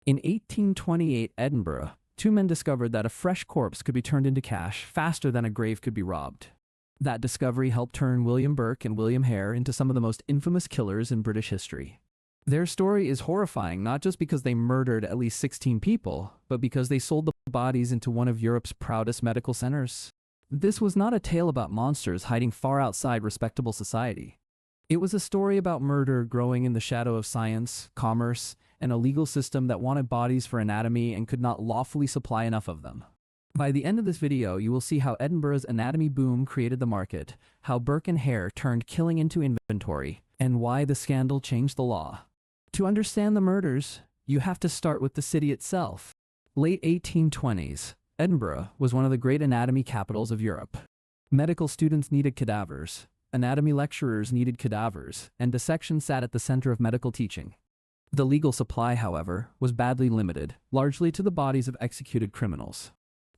In 1828 Edinburgh, two men discovered that a fresh corpse could be turned into cash faster than a grave could be robbed. That discovery helped turn William Burke and William Hare into some of the most infamous killers in British history. Their story is horrifying not just because they murdered at least 16 people, but because they sold the bodies into one of Europe's proudest medical centers. This was not a tale about monsters hiding far outside respectable society. It was a story about murder growing in the shadow of science, commerce, and a legal system that wanted bodies for anatomy and could not lawfully supply enough of them. By the end of this video, you will see how Edinburgh's anatomy boom created the market, how Burke and Hare turned killing into inventory, and why the scandal changed the law. To understand the murders, you have to start with the city itself. Late 1820s, Edinburgh was one of the great anatomy capitals of Europe. Medical students needed cadavers, anatomy lecturers needed cadavers, and dissection sat at the center of medical teaching. The legal supply, however, was badly limited, largely to the bodies of executed criminals.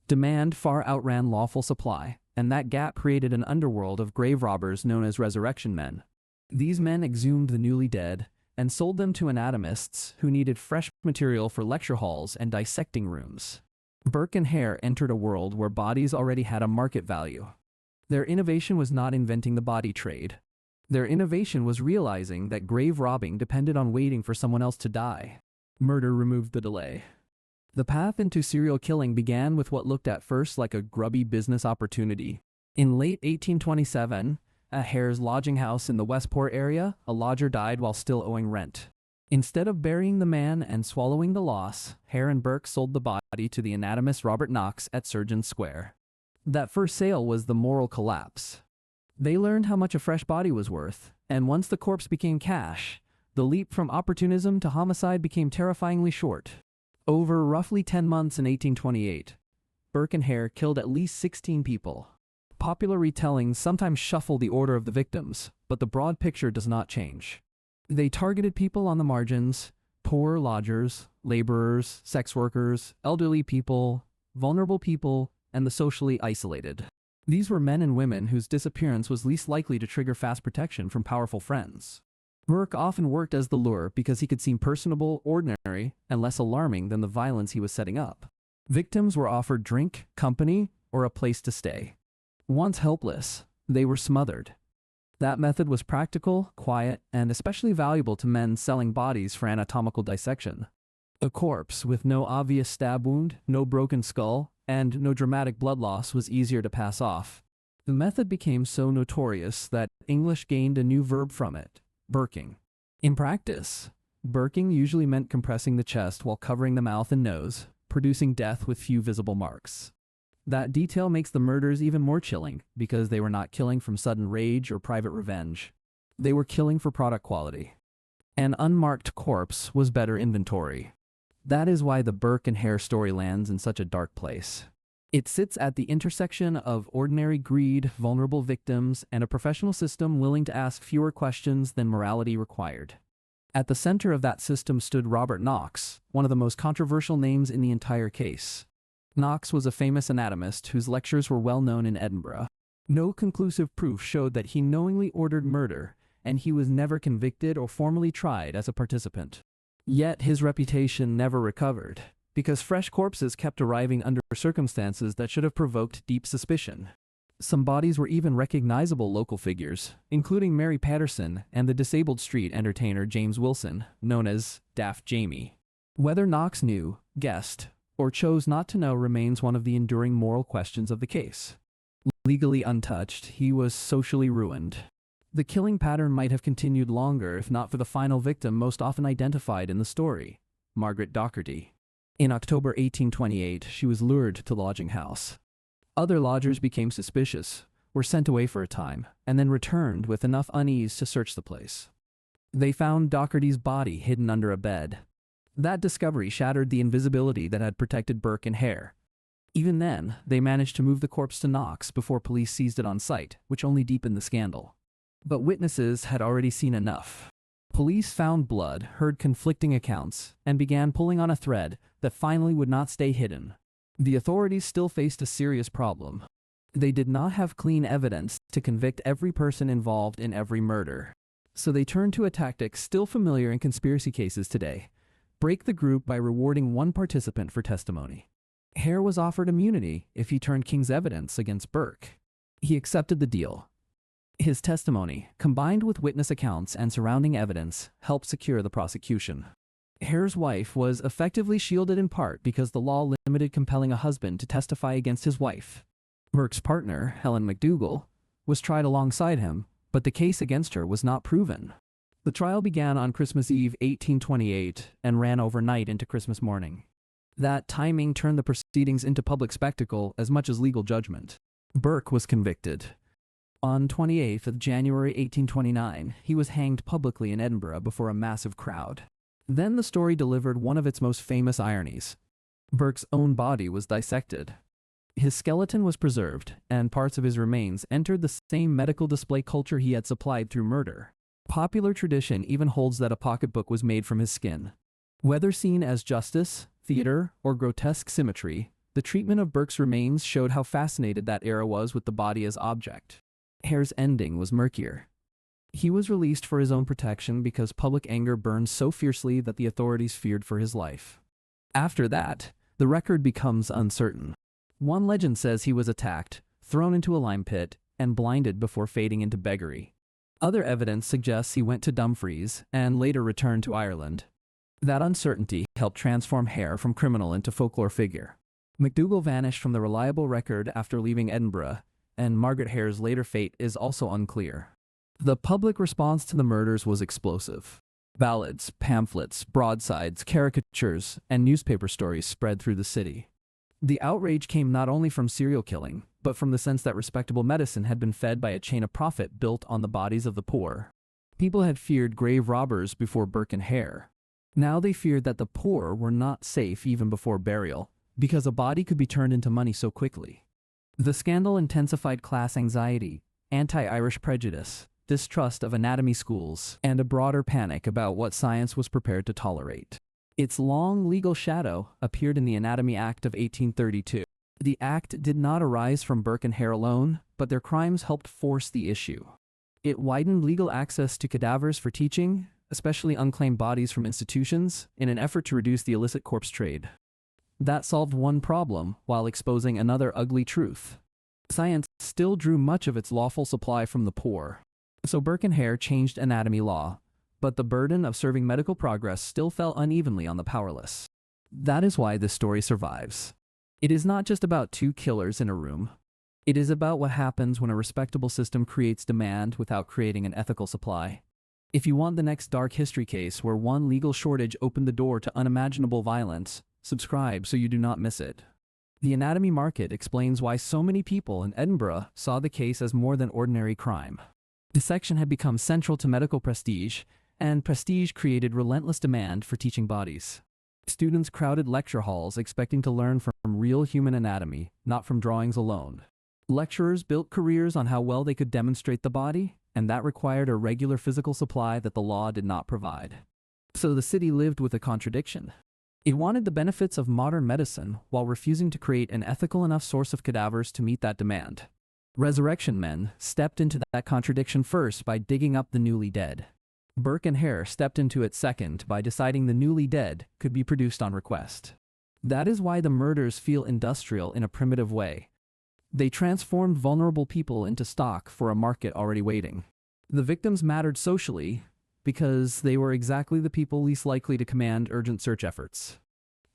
Demand far outran lawful supply, and that gap created an underworld of grave robbers known as resurrection men. These men exhumed the newly dead and sold them to anatomists who needed fresh material for lecture halls and dissecting rooms. Burke and Hare entered a world where bodies already had a market value. Their innovation was not inventing the body trade. Their innovation was realizing that grave robbing depended on waiting for someone else to die. Murder removed the delay. The path into serial killing began with what looked at first like a grubby business opportunity. In late 1827, at Hare's lodging house in the Westport area, a lodger died while still owing rent. Instead of burying the man and swallowing the loss, Hare and Burke sold the body to the anatomist Robert Knox at Surgeon Square. That first sale was the moral collapse. They learned how much a fresh body was worth, and once the corpse became cash, the leap from opportunism to homicide became terrifyingly short. Over roughly 10 months in 1828, Burke and Hare killed at least 16 people. Popular retellings sometimes shuffle the order of the victims, but the broad picture does not change. They targeted people on the margins: poor lodgers, laborers, sex workers, elderly people, vulnerable people, and the socially isolated. These were men and women whose disappearance was least likely to trigger fast protection from powerful friends. Burke often worked as the lure because he could seem personable, ordinary, and less alarming than the violence he was setting up. Victims were offered drink, company, or a place to stay. Once helpless, they were smothered. That method was practical, quiet, and especially valuable to men selling bodies for anatomical dissection. A corpse with no obvious stab wound, no broken skull, and no dramatic blood loss was easier to pass off. The method became so notorious that English gained a new verb from it: burking. In practice, burking usually meant compressing the chest while covering the mouth and nose, producing death with few visible marks. That detail makes the murders even more chilling, because they were not killing from sudden rage or private revenge. They were killing for product quality. An unmarked corpse was better inventory. That is why the Burke and Hare story lands in such a dark place. It sits at the intersection of ordinary greed, vulnerable victims, and a professional system willing to ask fewer questions than morality required. At the center of that system stood Robert Knox, one of the most controversial names in the entire case. Knox was a famous anatomist whose lectures were well known in Edinburgh. No conclusive proof showed that he knowingly ordered murder, and he was never convicted or formally tried as a participant. Yet his reputation never recovered, because fresh corpses kept arriving under circumstances that should have provoked deep suspicion. Some bodies were even recognizable local figures, including Mary Patterson and the disabled street entertainer James Wilson, known as Daft Jamie. Whether Knox knew, guessed, or chose not to know remains one of the enduring moral questions of the case. Legally untouched, he was socially ruined. The killing pattern might have continued longer if not for the final victim most often identified in the story, Margaret Docherty. In October 1828, she was lured to the lodging house. Other lodgers became suspicious, were sent away for a time, and then returned with enough unease to search the place. They found Docherty's body hidden under a bed. That discovery shattered the invisibility that had protected Burke and Hare. Even then, they managed to move the corpse to Knox before police seized it on site, which only deepened the scandal. But witnesses had already seen enough. Police found blood, heard conflicting accounts, and began pulling on a thread that finally would not stay hidden. The authorities still faced a serious problem. They did not have clean evidence to convict every person involved in every murder. So they turned to a tactic still familiar in conspiracy cases today: break the group by rewarding one participant for testimony. Hare was offered immunity if he turned King's evidence against Burke. He accepted the deal. His testimony, combined with witness accounts and surrounding evidence, helped secure the prosecution. Hare's wife was effectively shielded in part because the law limited compelling a husband to testify against his wife. Burke's partner, Helen McDougall, was tried alongside him, but the case against her was not proven. The trial began on Christmas Eve 1828 and ran overnight into Christmas morning. That timing turned the proceedings into public spectacle as much as legal judgment. Burke was convicted. On 28th of January 1829, he was hanged publicly in Edinburgh before a massive crowd. Then the story delivered one of its most famous ironies. Burke's own body was dissected. His skeleton was preserved, and parts of his remains entered the same medical display culture he had supplied through murder. Popular tradition even holds that a pocketbook was made from his skin. Whether seen as justice, theater, or grotesque symmetry, the treatment of Burke's remains showed how fascinated that era was with the body as object. Hare's ending was murkier. He was released for his own protection because public anger burned so fiercely that the authorities feared for his life. After that, the record becomes uncertain. One legend says he was attacked, thrown into a lime pit, and blinded before fading into beggary. Other evidence suggests he went to Dumfries and later returned to Ireland. That uncertainty helped transform Hare from criminal into folklore figure. McDougall vanished from the reliable record after leaving Edinburgh, and Margaret Hare's later fate is also unclear. The public response to the murders was explosive. Ballads, pamphlets, broadsides, caricatures, and newspaper stories spread through the city. The outrage came not only from serial killing, but from the sense that respectable medicine had been fed by a chain of profit built on the bodies of the poor. People had feared grave robbers before Burke and Hare. Now they feared that the poor were not safe even before burial, because a body could be turned into money so quickly. The scandal intensified class anxiety, anti-Irish prejudice, distrust of anatomy schools, and a broader panic about what science was prepared to tolerate. Its long legal shadow appeared in the Anatomy Act of 1832. The act did not arise from Burke and Hare alone, but their crimes helped force the issue. It widened legal access to cadavers for teaching, especially unclaimed bodies from institutions, in an effort to reduce the illicit corpse trade. That solved one problem while exposing another ugly truth. Science still drew much of its lawful supply from the poor. So Burke and Hare changed anatomy law, but the burden of serving medical progress still fell unevenly on the powerless. That is why this story survives. It is not just about two killers in a room. It is about what happens when a respectable system creates demand without creating an ethical supply. If you want the next dark history case where one legal shortage opened the door to unimaginable violence, subscribe so you do not miss it. The Anatomy Market explains why so many people in Edinburgh saw the case as more than ordinary crime. Dissection had become central to medical prestige, and prestige created relentless demand for teaching bodies. Students crowded lecture halls expecting to learn from real human anatomy, not from drawings alone. Lecturers built careers on how well they could demonstrate the body, and that required a regular physical supply that the law did not provide. So the city lived with a contradiction. It wanted the benefits of modern medicine while refusing to create an ethical enough source of cadavers to meet that demand. Resurrection men stepped into that contradiction first by digging up the newly dead. Burke and Hare stepped into it second by deciding the newly dead could be produced on request. That is why the murders feel industrial in a primitive way. They transformed vulnerable people into stock for a market already waiting. The victims mattered socially because they were exactly the people least likely to command urgent search efforts.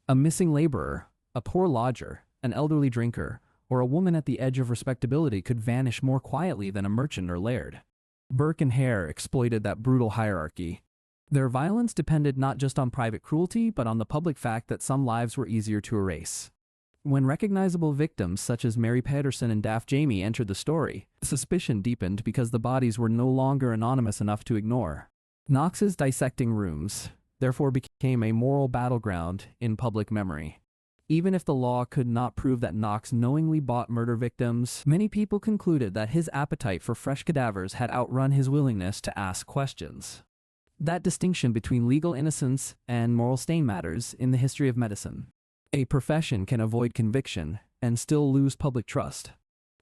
A missing laborer, a poor lodger, an elderly drinker, or a woman at the edge of respectability could vanish more quietly than a merchant or laird. Burke and Hare exploited that brutal hierarchy. Their violence depended not just on private cruelty, but on the public fact that some lives were easier to erase. When recognizable victims such as Mary Patterson and Daft Jamie entered the story, suspicion deepened because the bodies were no longer anonymous enough to ignore. Knox's dissecting rooms, therefore, became a moral battleground in public memory. Even if the law could not prove that Knox knowingly bought murder victims, many people concluded that his appetite for fresh cadavers had outrun his willingness to ask questions. That distinction between legal innocence and moral stain matters in the history of medicine. A profession can avoid conviction and still lose public trust.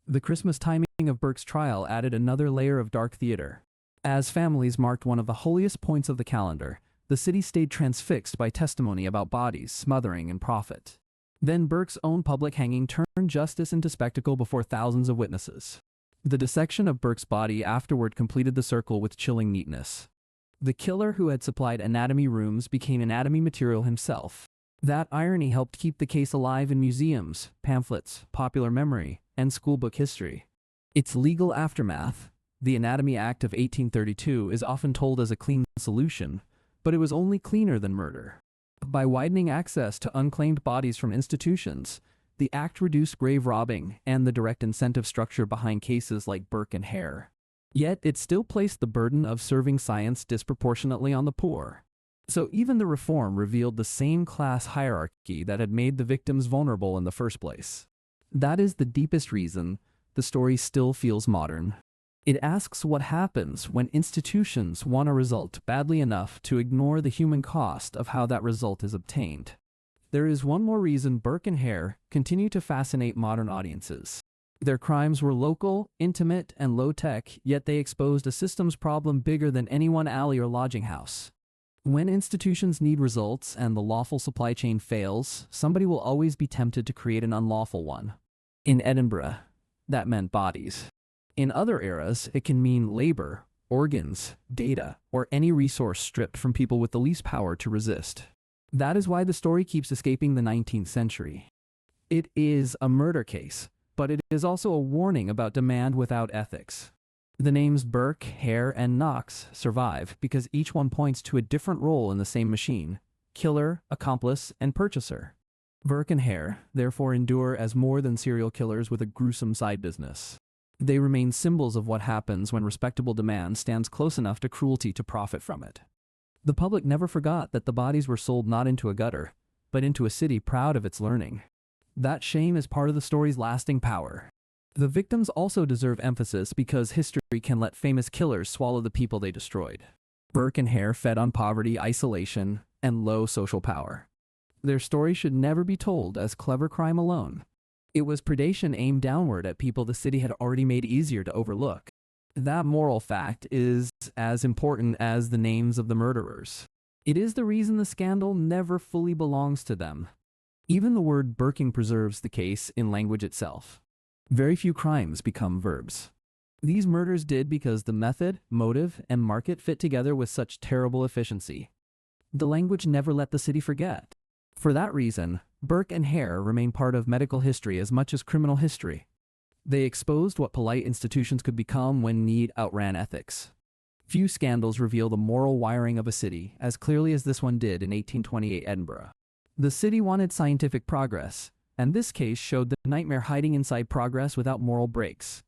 The Christmas timing of Burke's trial added another layer of dark theater. As families marked one of the holiest points of the calendar, the city stayed transfixed by testimony about bodies, smothering, and profit. Then Burke's own public hanging turned justice into spectacle before thousands of witnesses. The dissection of Burke's body afterward completed the circle with chilling neatness. The killer who had supplied anatomy rooms became anatomy material himself. That irony helped keep the case alive in museums, pamphlets, popular memory, and schoolbook history. Its legal aftermath, the Anatomy Act of 1832, is often told as a clean solution, but it was only cleaner than murder. By widening access to unclaimed bodies from institutions, the act reduced grave robbing and the direct incentive structure behind cases like Burke and Hare. Yet it still placed the burden of serving science disproportionately on the poor. So even the reform revealed the same class hierarchy that had made the victims vulnerable in the first place. That is the deepest reason the story still feels modern. It asks what happens when institutions want a result badly enough to ignore the human cost of how that result is obtained. There is one more reason Burke and Hare continue to fascinate modern audiences. Their crimes were local, intimate, and low-tech, yet they exposed a systems problem bigger than any one alley or lodging house. When institutions need results and the lawful supply chain fails, somebody will always be tempted to create an unlawful one. In Edinburgh, that meant bodies. In other eras, it can mean labor, organs, data, or any resource stripped from people with the least power to resist. That is why the story keeps escaping the 19th century. It is a murder case, but it is also a warning about demand without ethics. The names Burke, Hare, and Knox survive because each one points to a different role in the same machine: killer, accomplice, and purchaser. Burke and Hare, therefore, endure as more than serial killers with a gruesome side business. They remain symbols of what happens when respectable demand stands close enough to cruelty to profit from it. The public never forgot that the bodies were sold not into a gutter, but into a city proud of its learning. That shame is part of the story's lasting power. The victims also deserve emphasis because history can let famous killers swallow the people they destroyed. Burke and Hare fed on poverty, isolation, and low social power. Their story should never be told as clever crime alone. It was predation aimed downward at people the city had already made easier to overlook. That moral fact is as important as the names of the murderers. It is the reason the scandal never fully belongs to them. Even the word Burking preserves the case in language itself. Very few crimes become verbs. These murders did because the method, motive, and market fit together with such terrible efficiency. The language never let the city forget. For that reason, Burke and Hare remain part of medical history as much as criminal history. They exposed what polite institutions could become when need outran ethics. Few scandals reveal the moral wiring of a city as clearly as this one did in 1828 Edinburgh. The city wanted scientific progress, and this case showed the nightmare hiding inside progress without moral breaks.